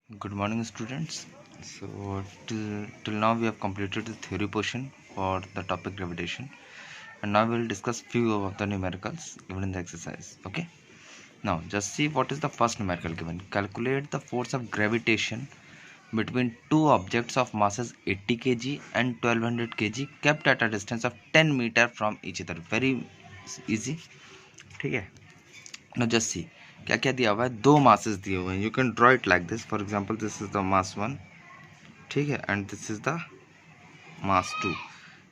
Good morning, students. So till now we have completed the theory portion for the topic gravitation, and now we will discuss few of the numericals given in the exercise. Okay. Now just see what is the first numerical given. Calculate the force of gravitation between two objects of masses 80 kg and 1200 kg kept at a distance of 10 meter from each other. Very easy. ठीक है. Now just see क्या क्या दिया हुआ है. दो masses दिए हुए हैं. You can draw it like this. For example, this is the mass 1. ठीक है, एंड दिस इज द मास 2.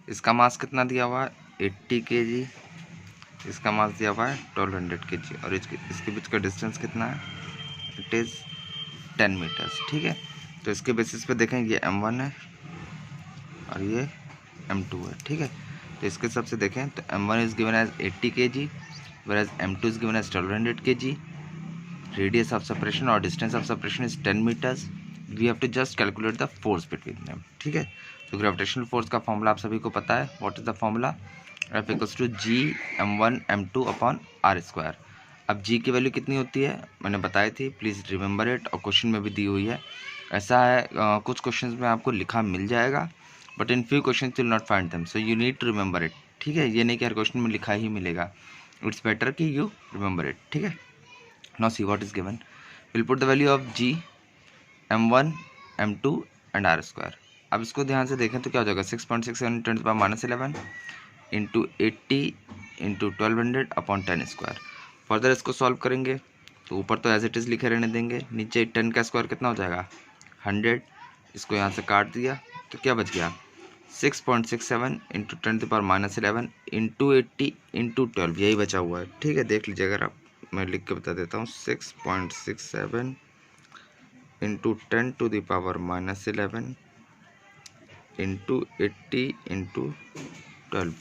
इसका मास कितना दिया हुआ है 80 kg, इसका मास दिया हुआ है 1200 kg, और इसके बीच का डिस्टेंस कितना है, इट इज़ 10 मीटर्स. ठीक है, तो इसके बेसिस पे देखें ये m1 है और ये m2 है. ठीक है, तो इसके हिसाब से देखें तो m1 is given as 80 kg whereas m2 is given as 1200 kg. Radius of separation और distance of separation is 10 metres. We have to just calculate the force between them. ठीक है, तो ग्रेविटेशनल फोर्स का फॉर्मूला आप सभी को पता है. What is the formula? F equals to G m1 m2 upon r square. अब g की वैल्यू कितनी होती है मैंने बताई थी, प्लीज़ रिमेंबर इट, और क्वेश्चन में भी दी हुई है. ऐसा है कुछ क्वेश्चन में आपको लिखा मिल जाएगा, but in few question will not find them, so you need to remember it. ठीक है, ये नहीं कि हर क्वेश्चन में लिखा ही मिलेगा. इट्स बेटर कि यू रिमेंबर इट. ठीक है, now see what is given. We'll put the value of g m1 m2 and r square. अब इसको ध्यान से देखें तो क्या हो जाएगा 6.67 10 to the minus 11 into 80 into 1200 upon 10 square. Further इसको सॉल्व करेंगे तो ऊपर तो एज इट इज़ लिखे रहने देंगे, नीचे 10 का स्क्वायर कितना हो जाएगा 100. इसको यहाँ से काट दिया तो क्या बच गया 6.67 into 10 to the minus 11 into 80 into 12, यही बचा हुआ है. ठीक है, देख लीजिए अगर आप, मैं लिख के बता देता हूँ 6.67 into 10 to the power minus 11 into 80 into 12,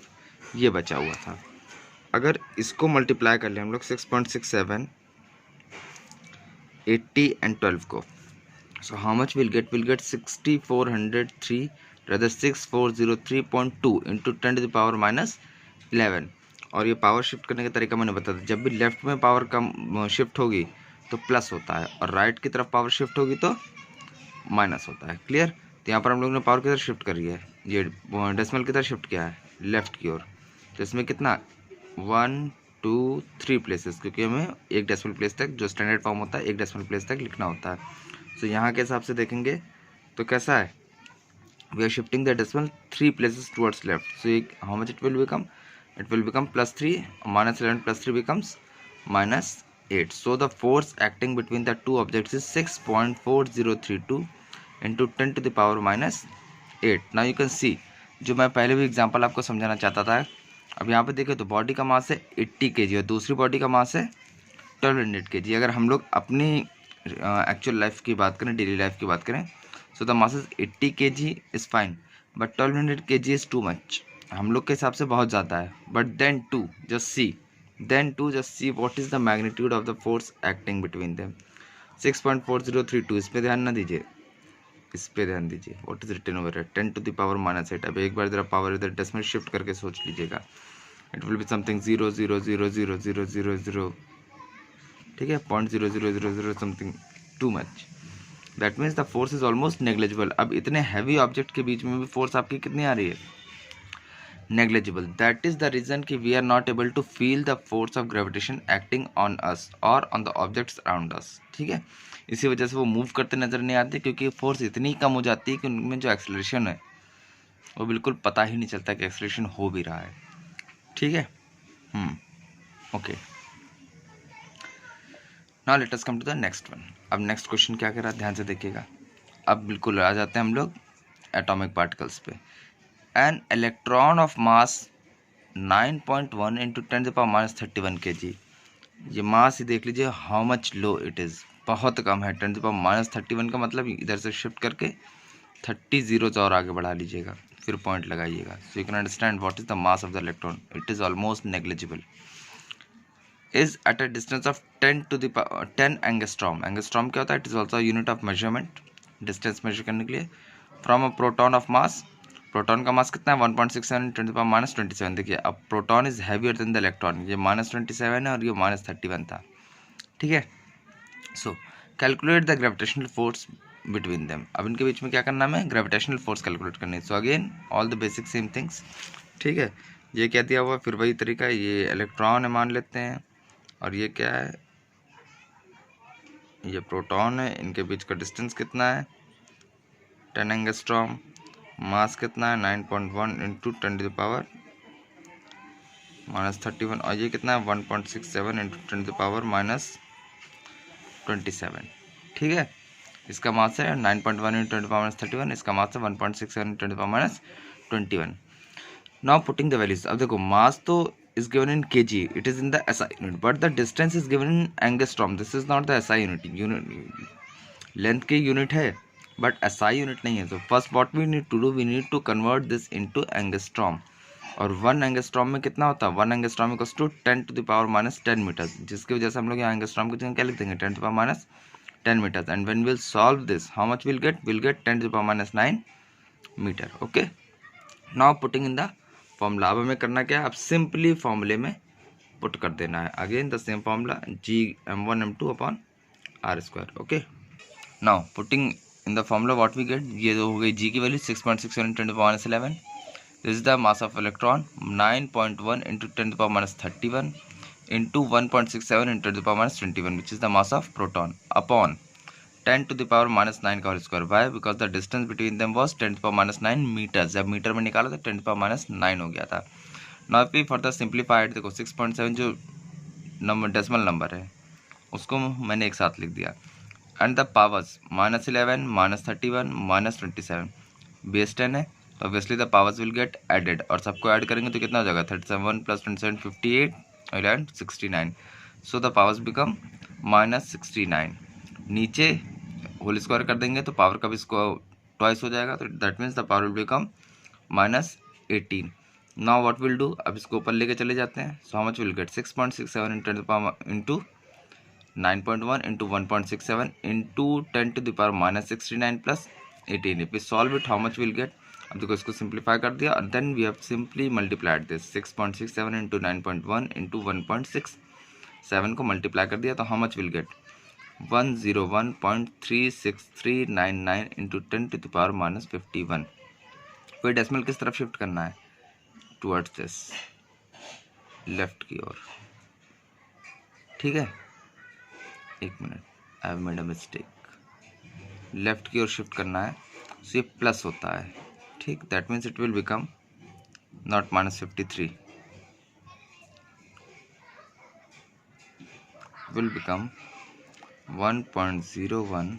ये बचा हुआ था. अगर इसको मल्टीप्लाई कर ले हम लोग 6.67 80 एंड 12 को, सो how much will gate 6403 rather 6403.2 into 10 to the power minus 11. और ये पावर शिफ्ट करने का तरीका मैंने बता दिया. जब भी लेफ्ट में पावर कम शिफ्ट होगी तो प्लस होता है, और राइट की तरफ पावर शिफ्ट होगी तो माइनस होता है. क्लियर? तो यहाँ पर हम लोग ने पावर की तरफ शिफ्ट करी है, ये डेसिमल की तरफ शिफ्ट किया है लेफ्ट की ओर. तो इसमें कितना 1 2 3 प्लेसेस, क्योंकि हमें एक डेसिमल प्लेस तक, जो स्टैंडर्ड फॉर्म होता है, एक डेसिमल प्लेस तक लिखना होता है. सो यहाँ के हिसाब से देखेंगे तो कैसा है, we are shifting the decimal 3 places towards left. So how much it will become? It will become +3 minus 11 + 3 becomes -8. So the force acting between the two objects is 6.4032 into 10 to the power -8. Now you can see, जो मैं पहले भी example आपको समझाना चाहता था. अब यहाँ पे देखें तो बॉडी का मास है 80 kg और दूसरी बॉडी का मास है 1200 kg. अगर हम लोग अपनी एक्चुअल लाइफ की बात करें, डेली लाइफ की बात करें, so the mass is 80 kg is fine, but 1200 kg is too much. हम लोग के हिसाब से बहुत ज़्यादा है, but then to just see what is the magnitude of the force acting between them. 6.4032, इस पर ध्यान ना दीजिए, इस पर ध्यान दीजिए. व्हाट इज रिटन ओवर है 10 to the power -8. अब एक बार इधर पावर इधर डेसिमल शिफ्ट करके सोच लीजिएगा, इट विल बी समथिंग 0.000000. ठीक है, 0.0000 something, too much. That means the force is almost negligible. अब इतने हैवी ऑब्जेक्ट के बीच में भी फोर्स आपकी कितनी आ रही है, negligible. That is the reason कि we are not able to feel the force of gravitation acting on us और on the objects around us. ठीक है, इसी वजह से वो मूव करते नजर नहीं आते, क्योंकि फोर्स इतनी कम हो जाती है कि उनमें जो एक्सेलरेशन है वो बिल्कुल पता ही नहीं चलता कि एक्सेलरेशन हो भी रहा है. ठीक है, okay. Now let us come to the next one. अब नेक्स्ट क्वेश्चन क्या कह रहा है, ध्यान से देखिएगा. अब बिल्कुल आ जाते हैं हम लोग एटॉमिक पार्टिकल्स पे. An electron of mass 9.1 into 10 to the power -31 kg. ये मास ही देख लीजिए how much low it is, बहुत कम है. 10 to the power -31 का मतलब इधर से शिफ्ट करके 30 zeros और आगे बढ़ा लीजिएगा, फिर पॉइंट लगाइएगा. So you can understand what is the mass of the electron. It is almost negligible. Is at a distance of 10 to the power 10 angstrom. Angstrom क्या होता है, it is also unit of measurement, distance measure करने के लिए. From a proton of mass, proton का मास कितना है 1.67 10 to the power -27. देखिए अब proton is heavier than the electron, ये -27 है और ये -31 था. ठीक है, सो calculate the gravitational force between them. अब इनके बीच में क्या करना है, ग्रेविटेशनल फोर्स कैलकुलेट करनी है। So again all the basic same things, ठीक है। ये क्या दिया हुआ, फिर वही तरीका, ये इलेक्ट्रॉन है मान लेते हैं, और ये क्या है, ये प्रोटॉन है। इनके बीच का डिस्टेंस कितना है, 10 एंगस्ट्रॉम। मास कितना है, 9.1 इंटू 10⁻³ और ये कितना है, 1.67 इंटू 10⁻⁻27, ठीक है। इसका मास है 9.1 इंटू 10⁻31, इसका मास है 1.67 into 10⁻21। Now putting the values. अब देखो मास तो is given in kg, it is in the SI unit, but the distance is given in angstrom. This is not the SI unit length की यूनिट है but SI unit नहीं है। तो first what we need to do, we need to convert this into angstrom. और 1 angstrom में कितना होता है, 1 एंगस्ट्रॉम इक्वल्स टू 10⁻⁻10 मीटर, जिसकी वजह से हम लोग यहाँ एंगस्ट्रॉम की जगह क्या लिख देंगे, 10⁻10 metre. And when will solve this, how much will get 10⁻9 metre. Okay, now putting in the formula. अब हमें करना क्या है, अब सिंपली फॉर्मूले में पुट कर देना है। Again the same formula, Gm1m2/r²। Okay, now putting in the formula what we get, ये हो गई जी की value 6.67 × 10⁻11। This is the mass of electron 9.1 into 10⁻31 into 1.67 into 10⁻21 which is the mass of proton upon 10⁻⁻9 का whole square. Why, because the distance between them was 10⁻9 metre. जब metre में निकाला तो 10⁻9 हो गया था। नाउ इफ फर्दर सिंप्लीफाइड, देखो 6.7 जो नंबर डेसिमल नंबर है उसको मैंने एक साथ लिख दिया। एंड द पावर्स -11 -31 -27 बेस 10 है, तो obviously the powers will get added, और सबको ऐड करेंगे तो कितना हो जाएगा, 37 + 27 58 and 69। So the powers become -69। नीचे होल स्क्वायर कर देंगे तो पावर का भी स्क्वायर ट्वाइस हो जाएगा, तो that means the power will become -18। Now what will do, अब इसको ऊपर लेके चले जाते हैं। So how much will get, 6.67 into 9.1 into 1.67 into 10⁻⁻69 plus 18। If we solve it how much will get, अब देखो इसको सिंप्लीफाई कर दिया और then we have simply multiplied this 6.67 into 9.1 into 1.67 को मल्टीप्लाई कर दिया, तो how much will gate 101.36399 into 10⁻⁻51। कोई डेसिमल किस तरफ शिफ्ट करना है, टुवर्ड्स दिस, लेफ्ट की ओर, ठीक है। एक minute, I have made a mistake, left की ओर शिफ्ट करना है, सो ये प्लस होता है, ठीक। That means it will become not -53, will become 1.01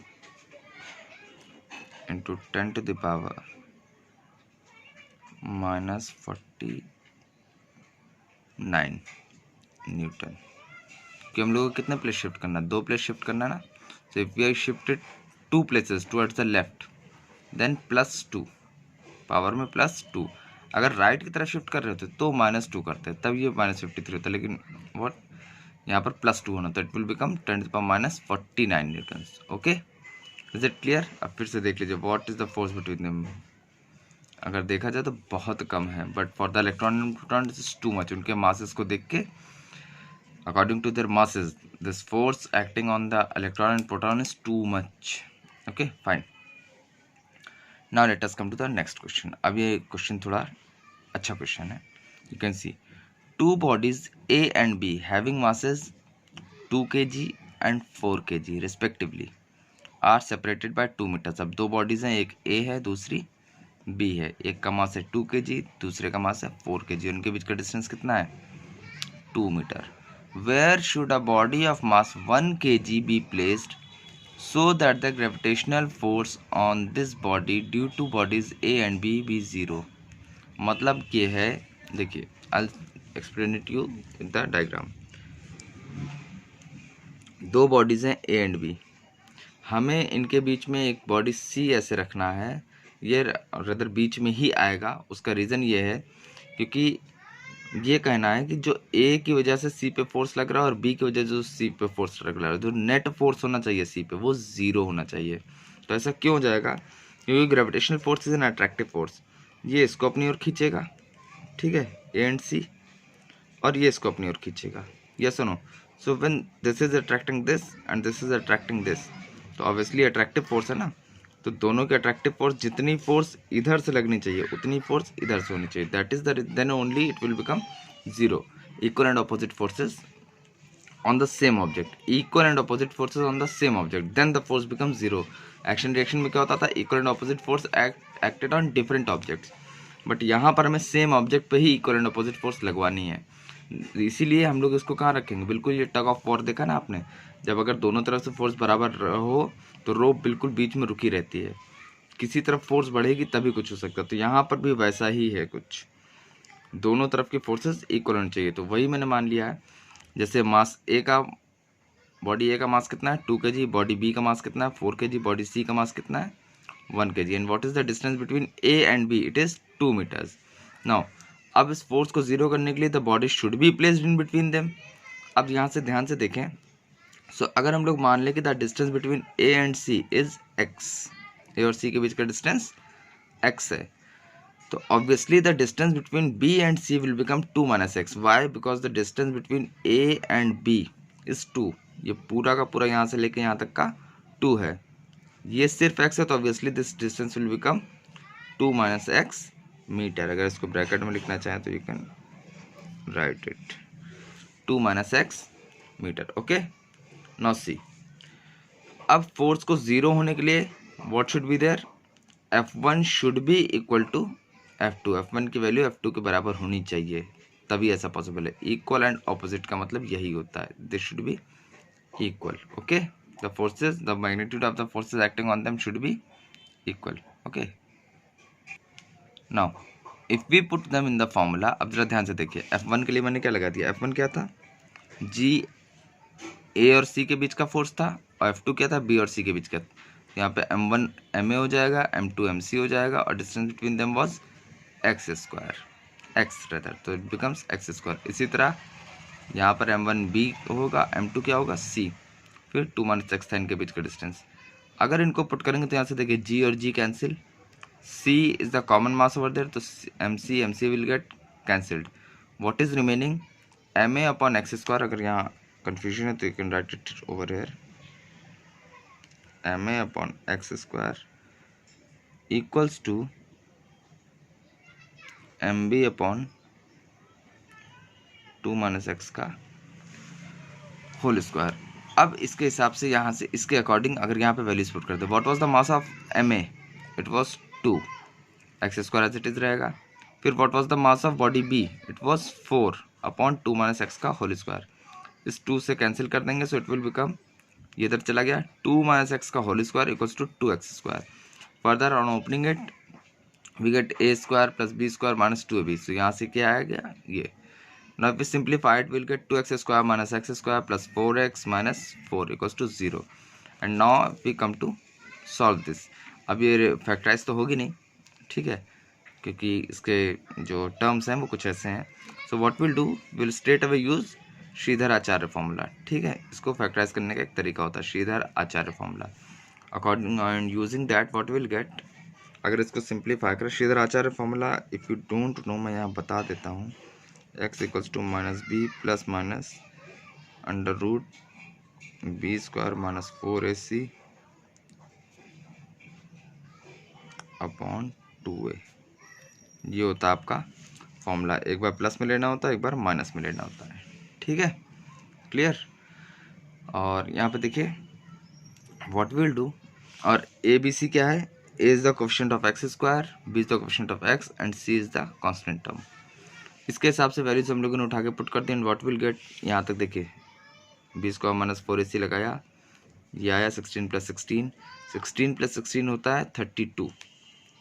into 10⁻⁻49 Newton. कि हम लोगों को कितने प्लेस शिफ्ट करना है, 2 प्लेस शिफ्ट करना है ना। So if we are shifted 2 places towards the left, then +2, power में +2। अगर राइट की तरफ शिफ्ट कर रहे होते तो -2 करते, तब ये -53 होता, लेकिन व्हाट, यहाँ पर +2 होना, तो it will become 10⁻⁻49 Newton. Okay, is it clear. अब फिर से देख लीजिए, what is the force between them. अगर देखा जाए तो बहुत कम है, but for the electron and proton it is too much. उनके मासेस को देख के, according to their masses, this force acting on the electron and proton is too much. Okay, fine. Now let us come to the next question. अब ये question थोड़ा अच्छा question है। You can see two bodies A and B having masses 2 kg and 4 kg respectively are separated by 2 meters. अब दो bodies हैं, एक A है दूसरी B है। एक का मास है 2 kg, दूसरे का मास है 4 kg। उनके बीच का डिस्टेंस कितना है, 2 metre. Where should a body of mass 1 kg be placed so that the gravitational force on this body due to bodies A and B be 0? मतलब ये है, देखिए, I'll explain it you in the diagram. दो bodies हैं A and B, हमें इनके बीच में एक बॉडी C ऐसे रखना है। ये रदर बीच में ही आएगा। उसका रीज़न ये है क्योंकि ये कहना है कि जो A की वजह से C पे फोर्स लग रहा है और B की वजह से जो C पे फोर्स लग रहा है, जो नेट फोर्स होना चाहिए C पे वो 0 होना चाहिए। तो ऐसा क्यों हो जाएगा, क्योंकि gravitational force is an attractive force. ये इसको अपनी ओर खींचेगा, ठीक है, A एंड C, और ये इसको अपनी ओर खींचेगा, यस और no. So when this is attracting this and this is attracting this, तो ऑब्वियसली अट्रैक्टिव फोर्स है ना, तो दोनों के अट्रैक्टिव फोर्स जितनी फोर्स इधर से लगनी चाहिए उतनी फोर्स इधर से होनी चाहिए, that is then only it will become zero. Equal and opposite forces on the same object, equal and opposite forces on the same object, then the force becomes zero। Action reaction में क्या होता था, equal and opposite force acted on different objects, but यहाँ पर हमें same object पे ही equal and opposite force लगवानी है, इसीलिए हम लोग इसको कहाँ रखेंगे, बिल्कुल ये टग ऑफ वॉर देखा ना आपने, जब अगर दोनों तरफ से फोर्स बराबर हो तो रोप बिल्कुल बीच में रुकी रहती है, किसी तरफ फोर्स बढ़ेगी तभी कुछ हो सकता है, तो यहाँ पर भी वैसा ही है कुछ, दोनों तरफ की फोर्सेस इक्वल होनी चाहिए, तो वही मैंने मान लिया है। जैसे मास ए का, बॉडी ए का मास कितना है 2 kg, बॉडी बी का मास कितना है 4 kg, बॉडी सी का मास कितना है 1 kg, and what is the distance between A and B, it is 2 metres. Now अब इस फोर्स को जीरो करने के लिए the body should be placed in between them. अब यहाँ से ध्यान से देखें, सो अगर हम लोग मान लें कि the distance between A and C is X, A और सी के बीच का डिस्टेंस एक्स है, तो obviously the distance between B and C will become 2 minus x। Why? Because the distance between A and B is 2। ये पूरा का पूरा यहाँ से लेके यहाँ तक का 2 है, ये सिर्फ x है, तो obviously this distance will become 2 minus x metre. अगर इसको ब्रैकेट में लिखना चाहें तो you can write it 2 minus x metre. Okay, now see, अब फोर्स को जीरो होने के लिए what should be there, F1 should be equal to F2। F1 की वैल्यू F2 के बराबर होनी चाहिए, तभी ऐसा पॉसिबल है। इक्वल एंड ऑपोजिट का मतलब यही होता है, this should be equal. Okay, the forces, the magnitude of the forces acting on them should be equal. Okay, now if we put them in the formula, अब जरा ध्यान से देखिए, F1 के लिए मैंने क्या लगा दिया, F1 क्या था, G A और C के बीच का फोर्स था, और F2 क्या था, B और C के बीच का। यहाँ पे M1 MA हो जाएगा, M2 MC हो जाएगा, और distance between them was x square, x रहता, तो इट बिकम्स एक्स स्क्वायर। इसी तरह यहाँ पर M1 B होगा, M2 क्या होगा C, फिर 2 माइनस एक्स था इनके बीच का डिस्टेंस। अगर इनको पुट करेंगे तो यहाँ से देखिए G और G cancel, C is the common mass over there, तो MC will get cancelled, what is remaining MA upon x square. अगर यहाँ कन्फ्यूजन है तो you can write it over here, MA upon x square equals to MB upon 2 minus x का whole square. अब इसके हिसाब से यहाँ से इसके अकॉर्डिंग अगर यहाँ पे वैल्यूज पुट कर दे, what was the mass of MA, it was 2, X square as it is रहेगा। फिर what was the mass of body B, it was 4 upon 2 minus x का होल स्क्वायर। इस 2 से कैंसिल कर देंगे, सो इट विल बिकम, ये इधर चला गया, 2 माइनस एक्स का whole square equals to 2x square. Further on opening it we get a square plus b square minus 2ab, so यहाँ से क्या आएगा ये। Now if we simplify it, we'll get 2x square minus x square plus 4x minus 4 equals to 0। And now we come to solve this। अब ये factorise तो होगी नहीं, ठीक है, क्योंकि इसके जो टर्म्स हैं वो कुछ ऐसे हैं। So what will do, will straight away use Shridhar Acharya formula, ठीक है, इसको फैक्टराइज करने का एक तरीका होता है Shridhar Acharya formula. According and using that what will get, अगर इसको सिंप्लीफाई करें Shridhar Acharya formula, if you don't know मैं यहाँ बता देता हूँ, x equals to minus B plus minus under root B square minus 4ac upon 2a, ये होता है आपका फॉर्मूला। एक बार प्लस में लेना होता है, एक बार माइनस में लेना होता है, ठीक है, क्लियर। और यहाँ पे देखिए व्हाट विल डू, और ए बी सी क्या है, A is the coefficient of X square, B is the coefficient of X and C is the constant term. इसके हिसाब से वैल्यूज हम लोगों ने उठा के पुट कर दिया, व्हाट विल गेट, यहाँ तक देखिए बी स्क्वायर माइनस 4ac लगाया, ये आया 16 प्लस 16, 16 प्लस 16 होता है 32,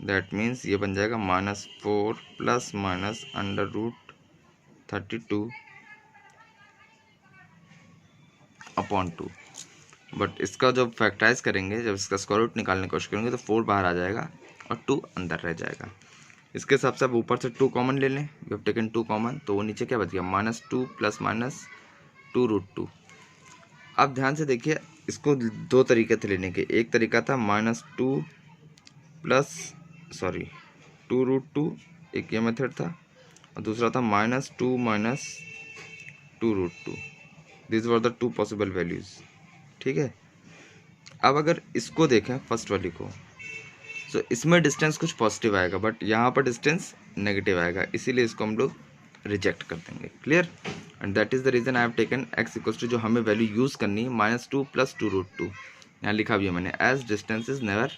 दैट मीन्स ये बन जाएगा minus 4 plus minus under root 32 upon 2। But इसका जब फैक्टराइज करेंगे, जब इसका स्क्वायर रूट निकालने की कोशिश करेंगे तो 4 बाहर आ जाएगा और 2 अंदर रह जाएगा। इसके हिसाब से अब ऊपर से 2 कॉमन ले लें, वी हैव टेकन 2 कॉमन, तो वो नीचे क्या बच गया, माइनस 2 प्लस माइनस 2 रूट 2। अब ध्यान से देखिए, इसको दो तरीके थे लेने के, एक तरीका था माइनस 2 रूट 2, एक ये मेथड था, और दूसरा था minus 2 root 2। This were the 2 possible values, ठीक है। अब अगर इसको देखें फर्स्ट वाली को, सो इसमें डिस्टेंस कुछ पॉजिटिव आएगा बट यहाँ पर डिस्टेंस नेगेटिव आएगा, इसीलिए इसको हम लोग रिजेक्ट कर देंगे। Clear? And that is the reason I have taken x equals to जो हमें वैल्यू यूज़ करनी है -2 + 2√2, यहाँ लिखा भी है मैंने, as distance is never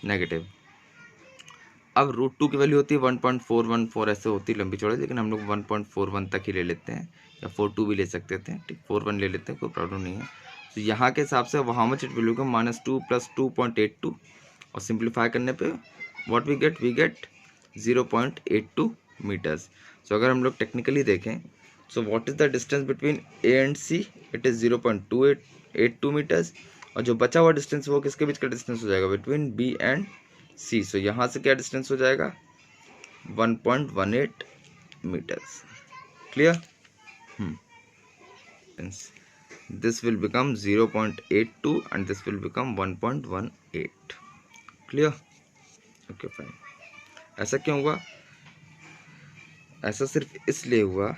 negative. अब √2 की वैल्यू होती है 1.414, ऐसे होती है लंबी चौड़ाई, लेकिन हम लोग 1.41 तक ही ले लेते हैं, या 42 भी ले सकते थे, ठीक, 41 ले लेते हैं, कोई प्रॉब्लम नहीं है। तो यहाँ के हिसाब से how much it will become -2 + 2.82, और सिंप्लीफाई करने पे what we get 0.82 metres. So अगर हम लोग टेक्निकली देखें, so what is the distance between A and C, it is 0.282 metres, और जो बचा हुआ डिस्टेंस वो किसके बीच का डिस्टेंस हो जाएगा, between B and C. So यहाँ से क्या डिस्टेंस हो जाएगा, 1.18 metres. Clear? This will become 0.82 and this will become 1.18. Clear? Okay fine. ऐसा क्यों हुआ? ऐसा सिर्फ इसलिए हुआ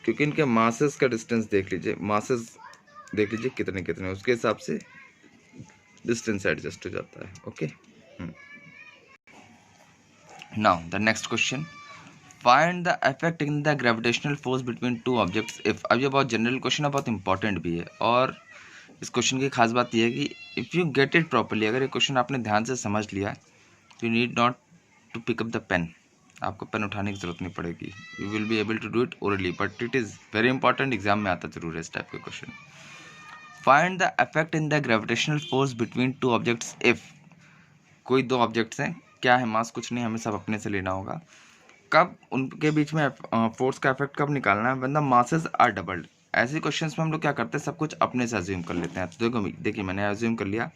क्योंकि इनके मासेस का डिस्टेंस देख लीजिए, मासेस देख लीजिए कितने कितने, उसके हिसाब से डिस्टेंस एडजस्ट हो जाता है। Okay, now the next question, find the effect in the gravitational force between two objects if. अब ये बहुत जनरल क्वेश्चन है, बहुत इंपॉर्टेंट भी है, और इस क्वेश्चन की खास बात यह है कि if you get it properly, अगर ये क्वेश्चन आपने ध्यान से समझ लिया, you need not to pick up the pen, आपको पेन उठाने की जरूरत नहीं पड़ेगी, you will be able to do it orally, but it is very important, exam में आता जरूर है इस टाइप के question. Find the effect in the gravitational force between two objects if. कोई दो ऑब्जेक्ट्स हैं, क्या है, मास कुछ नहीं, हमें सब अपने से लेना होगा। कब उनके बीच में फोर्स का इफेक्ट कब निकालना है, when the masses are doubled. ऐसे क्वेश्चंस में हम लोग क्या करते हैं, सब कुछ अपने से अज्यूम कर लेते हैं। तो देखिए मैंने अज्यूम कर लिया,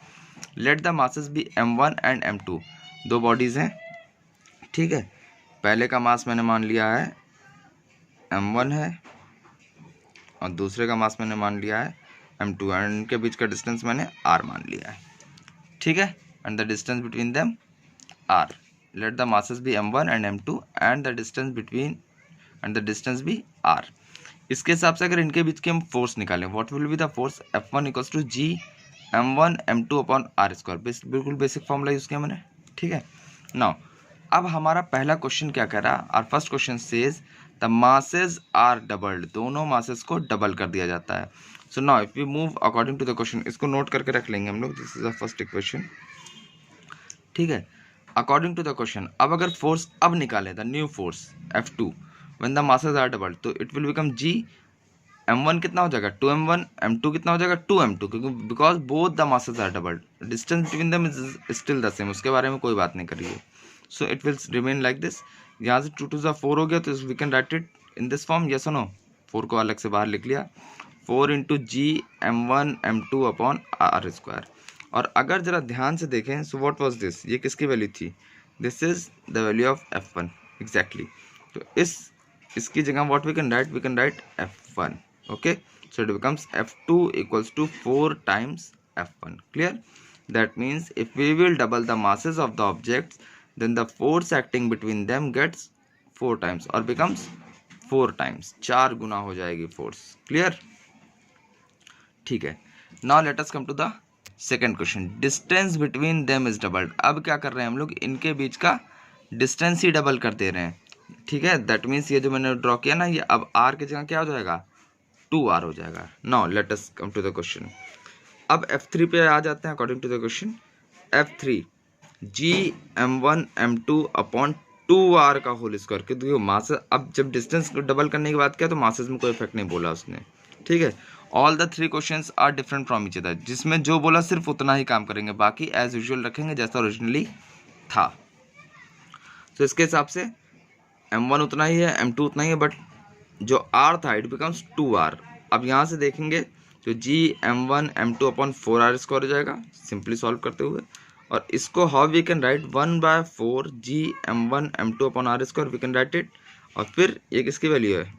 let the masses be m1 and m2, दो बॉडीज़ हैं, ठीक है। पहले का मास मैंने मान लिया है m1 है, और दूसरे का मास मैंने मान लिया है m2, एंड इनके बीच का डिस्टेंस मैंने r मान लिया है, ठीक है। And the distance between them r, let the masses be m1 and m2 and the distance be r। इसके हिसाब से अगर इनके बीच की हम फोर्स निकालें, what will be the force, F1 equals to G m1 m2 upon r square, बिल्कुल basic formula use किया मैंने, ठीक है। नाउ अब हमारा पहला क्वेश्चन क्या कह रहा है, our first question says the masses are doubled, दोनों मासेस को डबल कर दिया जाता है। So now if we move according to the question, इसको नोट करके रख लेंगे हम लोग, this is the first equation, ठीक है। अकॉर्डिंग टू द क्वेश्चन, अब अगर फोर्स अब निकालें, the new force F2 when the masses are doubled, तो it will become G m1 कितना हो जाएगा 2m1, m2 कितना हो जाएगा 2m2, क्योंकि because both the masses are doubled, distance between them is still the same, उसके बारे में कोई बात नहीं करिए। So it will remain like this, यहाँ से 2 to the 4 हो गया, तो we can write it in this form, yes और नो। 4 को अलग से बाहर लिख लिया, 4 into G m1 m2 upon r square. और अगर जरा ध्यान से देखें, सो व्हाट वाज दिस, ये किसकी वैल्यू थी, this is the value of F1 exactly. तो इसकी जगह what we can write F1, okay, so it becomes F2 equals to 4 times F1. Clear? That means if we will double the masses of the objects, then the force acting between them gets 4 times or becomes 4 times, 4 गुना हो जाएगी force. Clear? ठीक है। Now let us come to the second question, distance between them is doubled. अब क्या कर रहे हैं हम लोग, इनके बीच का डिस्टेंस ही डबल कर दे रहे हैं, ठीक है। दैट मीन्स ये जो मैंने ड्रॉ किया ना, ये अब r की जगह क्या हो जाएगा, 2r हो जाएगा। Now let us come to the question, अब F3 पे आ जाते हैं। According to the question, F3 G m1 m2 upon 2r का होल स्क्वायर, क्योंकि मास, अब जब डिस्टेंस को डबल करने की बात किया तो मासेस में कोई इफेक्ट नहीं बोला उसने, ठीक है। All the 3 questions are different from each other, जिसमें जो बोला सिर्फ उतना ही काम करेंगे, बाकी एज यूजुअल रखेंगे जैसा ओरिजिनली था। तो इसके हिसाब से m1 उतना ही है, m2 उतना ही है, बट जो r था इट बिकम्स 2r। अब यहाँ से देखेंगे तो जी m1 m2 upon 4r square हो जाएगा, सिंपली सॉल्व करते हुए। और इसको how we can write 1/4 G m1 m2 upon r square, we can write it. और फिर ये किसकी वैल्यू है,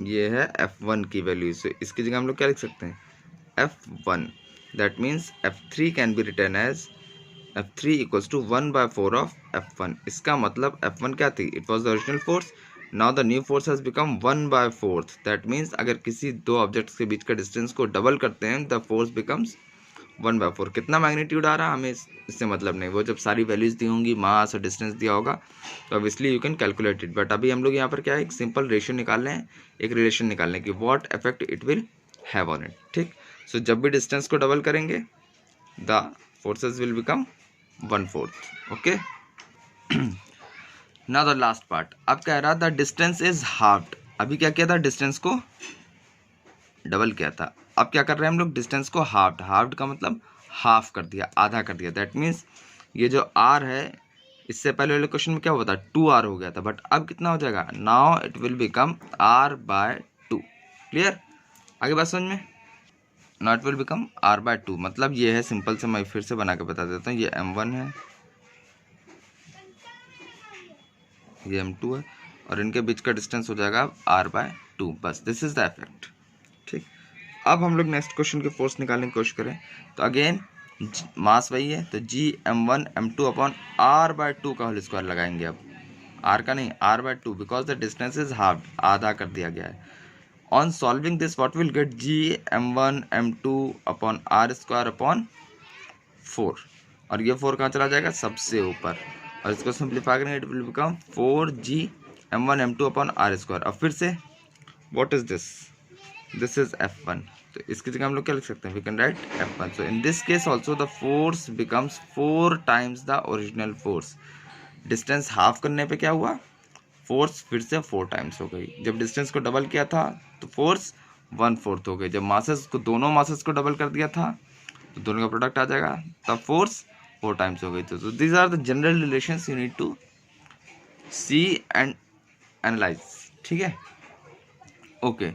ये है F1 की वैल्यू, से इसकी जगह हम लोग क्या लिख सकते हैं, F1। That means F3 can be written as F3 equals to 1/4 of F1। इसका मतलब F1 क्या थी, it was the original force, now the new force has become 1/4। That means अगर किसी दो ऑब्जेक्ट्स के बीच का डिस्टेंस को डबल करते हैं, द फोर्स बिकम्स 1/4। कितना मैग्नीट्यूड आ रहा हमें इससे मतलब नहीं, वो जब सारी वैल्यूज दी होंगी, मास और डिस्टेंस दिया होगा, तो obviously you can calculate it. But अभी हम लोग यहाँ पर क्या है, एक सिंपल रेशियो निकाल रहे हैं, एक रिलेशन निकालने की, what effect it will have on it. ठीक, सो जब भी डिस्टेंस को डबल करेंगे the forces will become 1/4। Okay, now the last part. अब कह रहा था डिस्टेंस इज हाफ्ड। अभी क्या किया था, डिस्टेंस को डबल किया था, अब क्या कर रहे हैं हम लोग, डिस्टेंस को हाफ्ड। हाफ्ड का मतलब हाफ कर दिया, आधा कर दिया। दैट मीन्स ये जो आर है, इससे पहले वाले क्वेश्चन में क्या हुआ था, 2r हो गया था, बट अब कितना हो जाएगा, now it will become r/2। Clear, आगे बात समझ में। Now it will become r/2, मतलब ये है, सिंपल से मैं फिर से बना के बता देता हूँ, ये m1 है, ये m2 है, और इनके बीच का डिस्टेंस हो जाएगा r/2। बस दिस इज द इफेक्ट। ठीक, अब हम लोग नेक्स्ट क्वेश्चन की फोर्स निकालने की कोशिश करें, तो अगेन मास वही है, तो Gm1m2 अपॉन r/2 का होल स्क्वायर लगाएंगे। अब r का नहीं, r/2, because the distance is half, आधा कर दिया गया है। On solving this what will gate, Gm1m2 upon r² upon 4, और ये 4 कहाँ चला जाएगा, सबसे ऊपर, और इसको सिंप्लीफाई करेंगे, it will become 4Gm1m2 upon r²। अब फिर से what is this, this is F1, तो इसकी जगह हम लोग क्या लिख सकते हैं, we can write F1। So in this case also the force becomes 4 times the original force. Distance half करने पे क्या हुआ, फोर्स फिर से 4 टाइम्स हो गई। जब डिस्टेंस को डबल किया था तो फोर्स 1/4 हो गई। जब मासेस को, दोनों मासेस को डबल कर दिया था तो दोनों का प्रोडक्ट आ जाएगा, तब फोर्स 4 टाइम्स हो गई। तो these are the general relations you need to see and analyse. ठीक है, okay,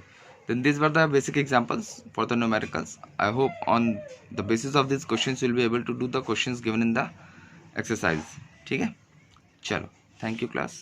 then these were the basic examples for the numericals. I hope on the basis of these questions you will be able to do the questions given in the exercise. ठीक है, चलो, thank you class.